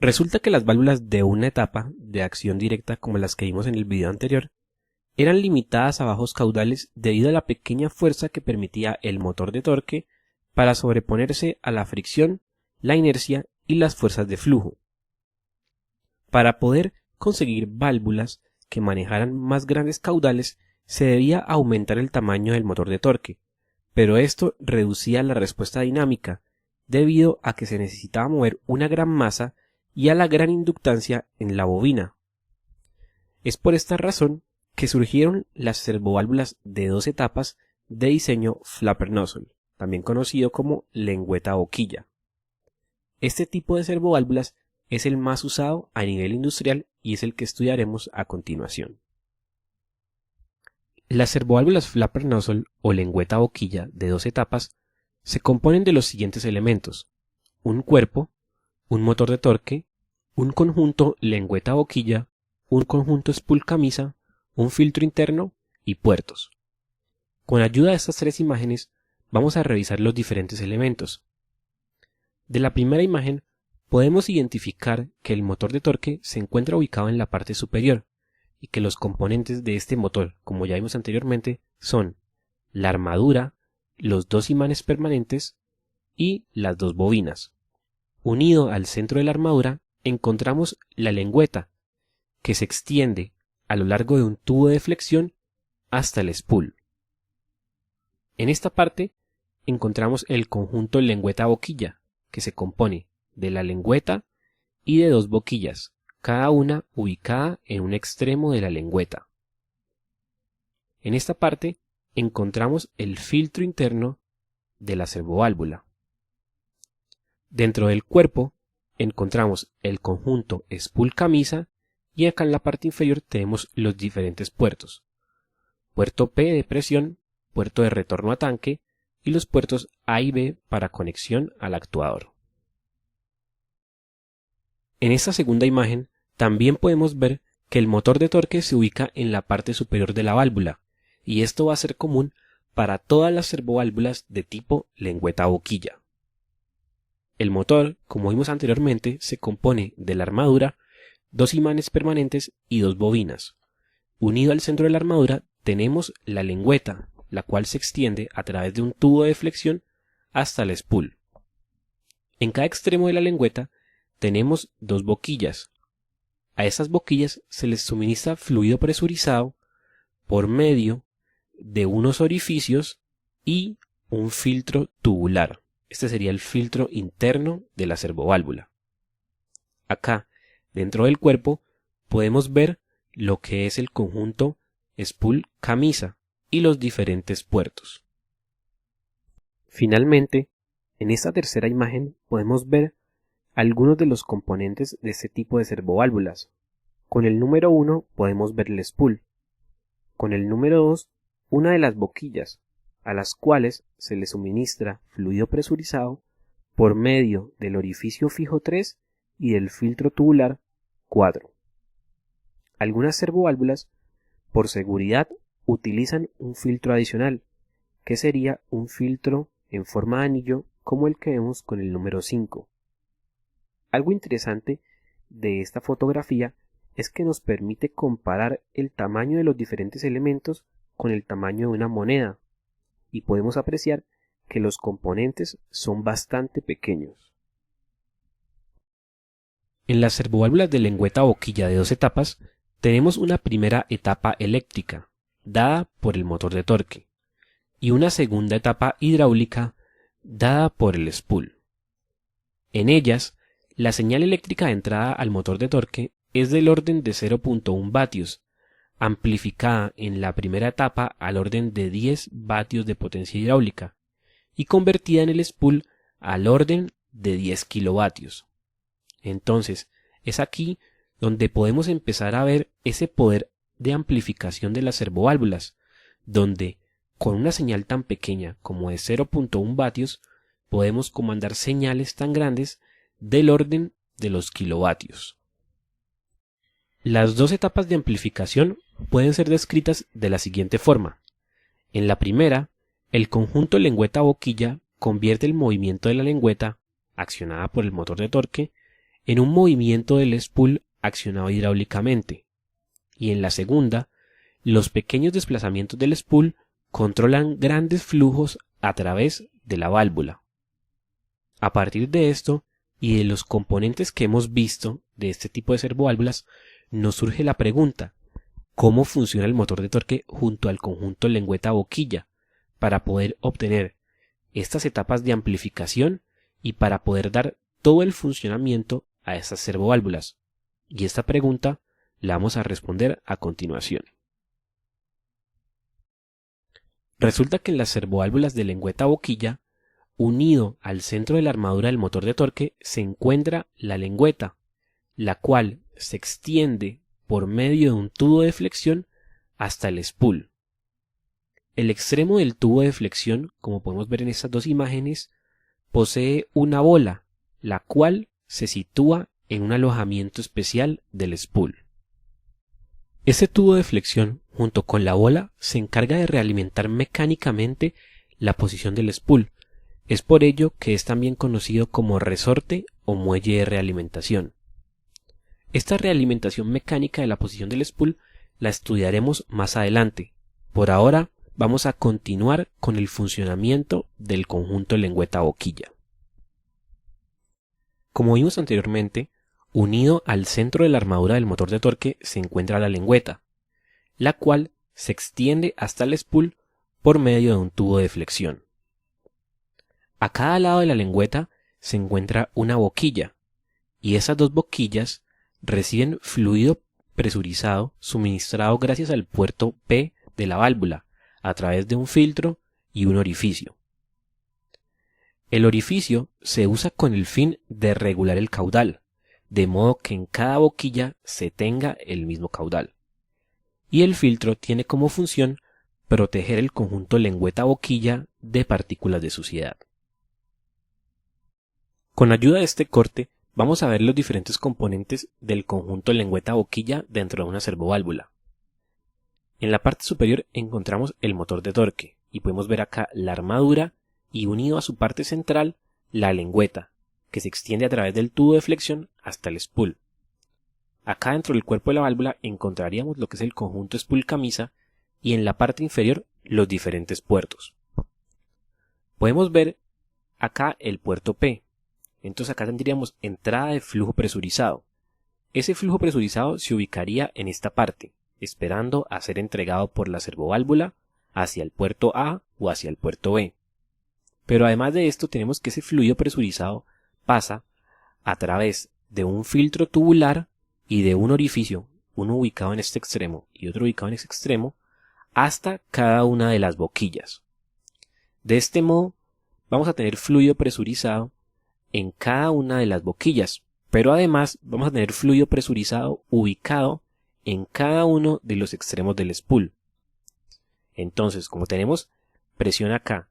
Resulta que las válvulas de una etapa de acción directa como las que vimos en el video anterior eran limitadas a bajos caudales debido a la pequeña fuerza que permitía el motor de torque para sobreponerse a la fricción, la inercia y las fuerzas de flujo. Para poder conseguir válvulas que manejaran más grandes caudales se debía aumentar el tamaño del motor de torque, pero esto reducía la respuesta dinámica debido a que se necesitaba mover una gran masa y a la gran inductancia en la bobina. Es por esta razón que surgieron las servoválvulas de 2 etapas de diseño flapper nozzle, también conocido como lengüeta boquilla. Este tipo de servoválvulas es el más usado a nivel industrial y es el que estudiaremos a continuación. Las servoválvulas flapper nozzle o lengüeta boquilla de 2 etapas se componen de los siguientes elementos: un cuerpo, un motor de torque, un conjunto lengüeta boquilla, un conjunto spool camisa, un filtro interno y puertos. Con ayuda de estas 3 imágenes vamos a revisar los diferentes elementos. De la primera imagen podemos identificar que el motor de torque se encuentra ubicado en la parte superior y que los componentes de este motor, como ya vimos anteriormente, son la armadura, los 2 imanes permanentes y las 2 bobinas. Unido al centro de la armadura encontramos la lengüeta, que se extiende a lo largo de un tubo de flexión hasta el spool. En esta parte encontramos el conjunto lengüeta boquilla, que se compone de la lengüeta y de 2 boquillas, cada una ubicada en un extremo de la lengüeta. En esta parte encontramos el filtro interno de la servoválvula. Dentro del cuerpo encontramos el conjunto spool camisa y acá en la parte inferior tenemos los diferentes puertos: puerto P de presión, puerto de retorno a tanque y los puertos A y B para conexión al actuador. En esta segunda imagen también podemos ver que el motor de torque se ubica en la parte superior de la válvula, y esto va a ser común para todas las servoválvulas de tipo lengüeta boquilla. El motor, como vimos anteriormente, se compone de la armadura, 2 imanes permanentes y 2 bobinas. Unido al centro de la armadura tenemos la lengüeta, la cual se extiende a través de un tubo de flexión hasta el spool. En cada extremo de la lengüeta tenemos 2 boquillas. A estas boquillas se les suministra fluido presurizado por medio de unos orificios y un filtro tubular. Este sería el filtro interno de la servoválvula. Acá, dentro del cuerpo, podemos ver lo que es el conjunto spool camisa y los diferentes puertos. Finalmente, en esta tercera imagen podemos ver algunos de los componentes de este tipo de servoválvulas. Con el número 1 podemos ver el spool. Con el número 2, una de las boquillas, a las cuales se le suministra fluido presurizado por medio del orificio fijo 3 y del filtro tubular 4. Algunas servoválvulas, por seguridad, utilizan un filtro adicional, que sería un filtro en forma de anillo como el que vemos con el número 5. Algo interesante de esta fotografía es que nos permite comparar el tamaño de los diferentes elementos con el tamaño de una moneda, y podemos apreciar que los componentes son bastante pequeños. En las servoválvulas de lengüeta boquilla de 2 etapas tenemos una primera etapa eléctrica, dada por el motor de torque, y una segunda etapa hidráulica, dada por el spool. En ellas, la señal eléctrica de entrada al motor de torque es del orden de 0.1 vatios, amplificada en la primera etapa al orden de 10 vatios de potencia hidráulica y convertida en el spool al orden de 10 kilovatios. Entonces, es aquí donde podemos empezar a ver ese poder de amplificación de las servoválvulas, donde con una señal tan pequeña como de 0.1 vatios podemos comandar señales tan grandes del orden de los kilovatios. Las 2 etapas de amplificación pueden ser descritas de la siguiente forma. En la primera, el conjunto lengüeta boquilla convierte el movimiento de la lengüeta, accionada por el motor de torque, en un movimiento del spool accionado hidráulicamente, y en la segunda, los pequeños desplazamientos del spool controlan grandes flujos a través de la válvula. A partir de esto y de los componentes que hemos visto de este tipo de servoválvulas, nos surge la pregunta: ¿cómo funciona el motor de torque junto al conjunto lengüeta-boquilla para poder obtener estas etapas de amplificación y para poder dar todo el funcionamiento a estas servoválvulas? Y esta pregunta la vamos a responder a continuación. Resulta que en las servoválvulas de lengüeta-boquilla, unido al centro de la armadura del motor de torque, se encuentra la lengüeta, la cual se extiende por medio de un tubo de flexión hasta el spool. El extremo del tubo de flexión, como podemos ver en estas dos imágenes, posee una bola, la cual se sitúa en un alojamiento especial del spool. Este tubo de flexión, junto con la bola, se encarga de realimentar mecánicamente la posición del spool. Es por ello que es también conocido como resorte o muelle de realimentación. Esta realimentación mecánica de la posición del spool la estudiaremos más adelante. Por ahora vamos a continuar con el funcionamiento del conjunto lengüeta-boquilla. Como vimos anteriormente, unido al centro de la armadura del motor de torque se encuentra la lengüeta, la cual se extiende hasta el spool por medio de un tubo de flexión. A cada lado de la lengüeta se encuentra una boquilla, y esas dos boquillas reciben fluido presurizado suministrado gracias al puerto P de la válvula a través de un filtro y un orificio. El orificio se usa con el fin de regular el caudal, de modo que en cada boquilla se tenga el mismo caudal. Y el filtro tiene como función proteger el conjunto lengüeta-boquilla de partículas de suciedad. Con ayuda de este corte vamos a ver los diferentes componentes del conjunto lengüeta-boquilla dentro de una servoválvula. En la parte superior encontramos el motor de torque y podemos ver acá la armadura y unido a su parte central la lengüeta, que se extiende a través del tubo de flexión hasta el spool. Acá dentro del cuerpo de la válvula encontraríamos lo que es el conjunto spool-camisa y en la parte inferior los diferentes puertos. Podemos ver acá el puerto P. Entonces acá tendríamos entrada de flujo presurizado. Ese flujo presurizado se ubicaría en esta parte, esperando a ser entregado por la servoválvula hacia el puerto A o hacia el puerto B. Pero además de esto tenemos que ese fluido presurizado pasa a través de un filtro tubular y de un orificio, uno ubicado en este extremo y otro ubicado en este extremo, hasta cada una de las boquillas. De este modo vamos a tener fluido presurizado en cada una de las boquillas, pero además vamos a tener fluido presurizado ubicado en cada uno de los extremos del spool. Entonces, como tenemos presión acá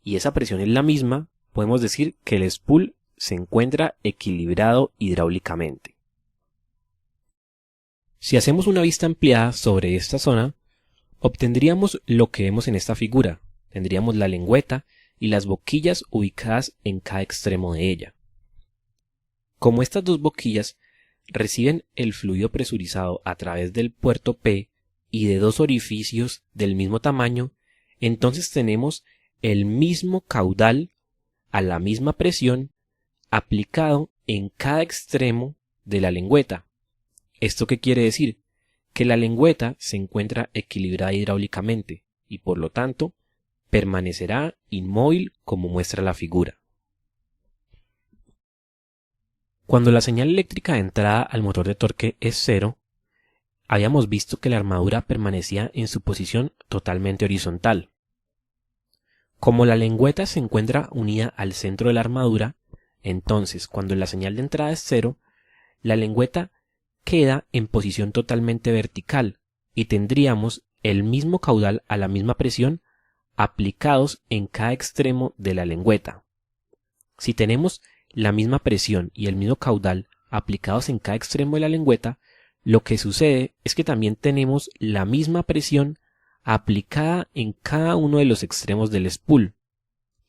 y esa presión es la misma, podemos decir que el spool se encuentra equilibrado hidráulicamente. Si hacemos una vista ampliada sobre esta zona, obtendríamos lo que vemos en esta figura. Tendríamos la lengüeta y las boquillas ubicadas en cada extremo de ella. Como estas dos boquillas reciben el fluido presurizado a través del puerto P y de dos orificios del mismo tamaño, entonces tenemos el mismo caudal a la misma presión aplicado en cada extremo de la lengüeta. ¿Esto qué quiere decir? Que la lengüeta se encuentra equilibrada hidráulicamente y por lo tanto permanecerá inmóvil como muestra la figura. Cuando la señal eléctrica de entrada al motor de torque es 0, habíamos visto que la armadura permanecía en su posición totalmente horizontal. Como la lengüeta se encuentra unida al centro de la armadura, entonces cuando la señal de entrada es 0, la lengüeta queda en posición totalmente vertical y tendríamos el mismo caudal a la misma presión aplicados en cada extremo de la lengüeta. Si tenemos la misma presión y el mismo caudal aplicados en cada extremo de la lengüeta, lo que sucede es que también tenemos la misma presión aplicada en cada uno de los extremos del spool.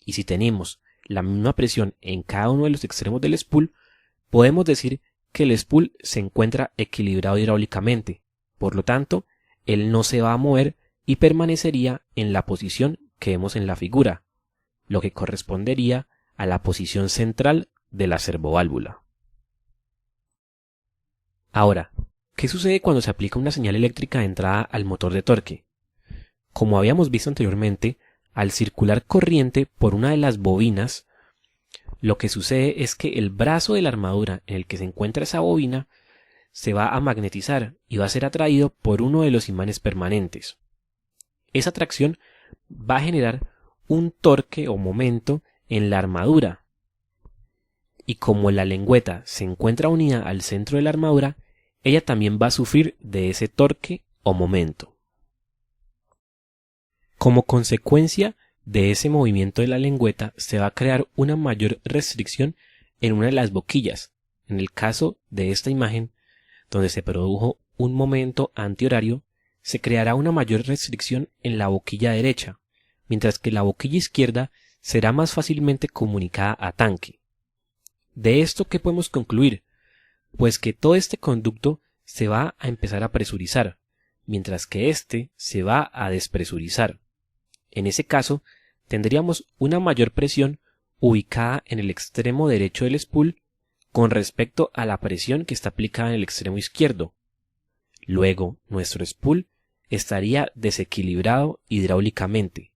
Y si tenemos la misma presión en cada uno de los extremos del spool, podemos decir que el spool se encuentra equilibrado hidráulicamente, por lo tanto, él no se va a mover y permanecería en la posición que vemos en la figura, lo que correspondería a la posición central de la servoválvula. Ahora, ¿qué sucede cuando se aplica una señal eléctrica de entrada al motor de torque? Como habíamos visto anteriormente, al circular corriente por una de las bobinas, lo que sucede es que el brazo de la armadura en el que se encuentra esa bobina se va a magnetizar y va a ser atraído por uno de los imanes permanentes. Esa atracción va a generar un torque o momento en la armadura. Y como la lengüeta se encuentra unida al centro de la armadura, ella también va a sufrir de ese torque o momento. Como consecuencia de ese movimiento de la lengüeta se va a crear una mayor restricción en una de las boquillas. En el caso de esta imagen, donde se produjo un momento antihorario, se creará una mayor restricción en la boquilla derecha, mientras que la boquilla izquierda será más fácilmente comunicada a tanque. ¿De esto qué podemos concluir? Pues que todo este conducto se va a empezar a presurizar, mientras que este se va a despresurizar. En ese caso, tendríamos una mayor presión ubicada en el extremo derecho del spool con respecto a la presión que está aplicada en el extremo izquierdo. Luego, nuestro spool estaría desequilibrado hidráulicamente,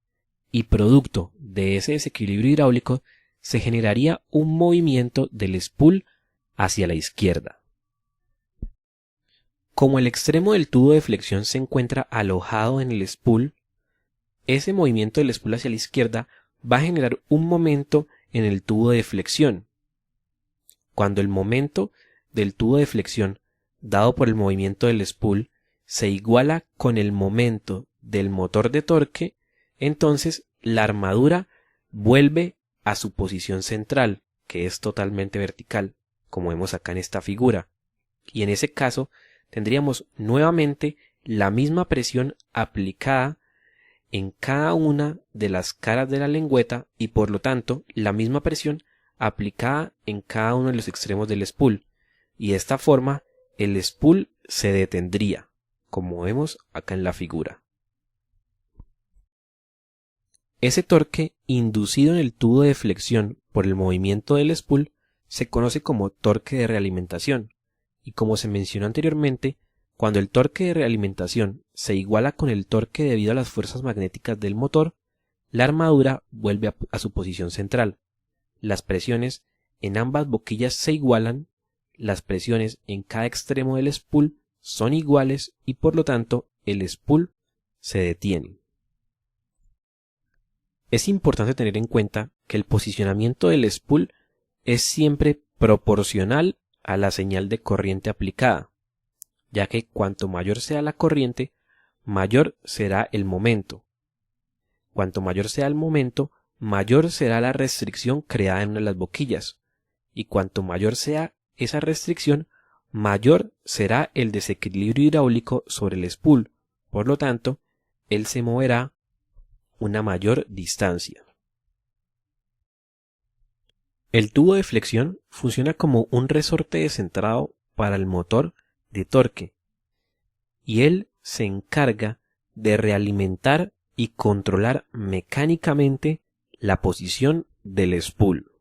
y producto de ese desequilibrio hidráulico se generaría un movimiento del spool hacia la izquierda. Como el extremo del tubo de flexión se encuentra alojado en el spool, ese movimiento del spool hacia la izquierda va a generar un momento en el tubo de flexión. Cuando el momento del tubo de flexión dado por el movimiento del spool se iguala con el momento del motor de torque, entonces la armadura vuelve a su posición central, que es totalmente vertical, como vemos acá en esta figura. Y en ese caso tendríamos nuevamente la misma presión aplicada en cada una de las caras de la lengüeta y por lo tanto la misma presión aplicada en cada uno de los extremos del spool, y de esta forma el spool se detendría, como vemos acá en la figura. Ese torque inducido en el tubo de flexión por el movimiento del spool se conoce como torque de realimentación, y como se mencionó anteriormente, cuando el torque de realimentación se iguala con el torque debido a las fuerzas magnéticas del motor, la armadura vuelve a su posición central. Las presiones en ambas boquillas se igualan, las presiones en cada extremo del spool son iguales y por lo tanto el spool se detiene. Es importante tener en cuenta que el posicionamiento del spool es siempre proporcional a la señal de corriente aplicada, ya que cuanto mayor sea la corriente, mayor será el momento. Cuanto mayor sea el momento, mayor será la restricción creada en una de las boquillas, y cuanto mayor sea esa restricción, mayor será el desequilibrio hidráulico sobre el spool, por lo tanto, él se moverá una mayor distancia. El tubo de flexión funciona como un resorte descentrado para el motor de torque, y él se encarga de realimentar y controlar mecánicamente la posición del spool.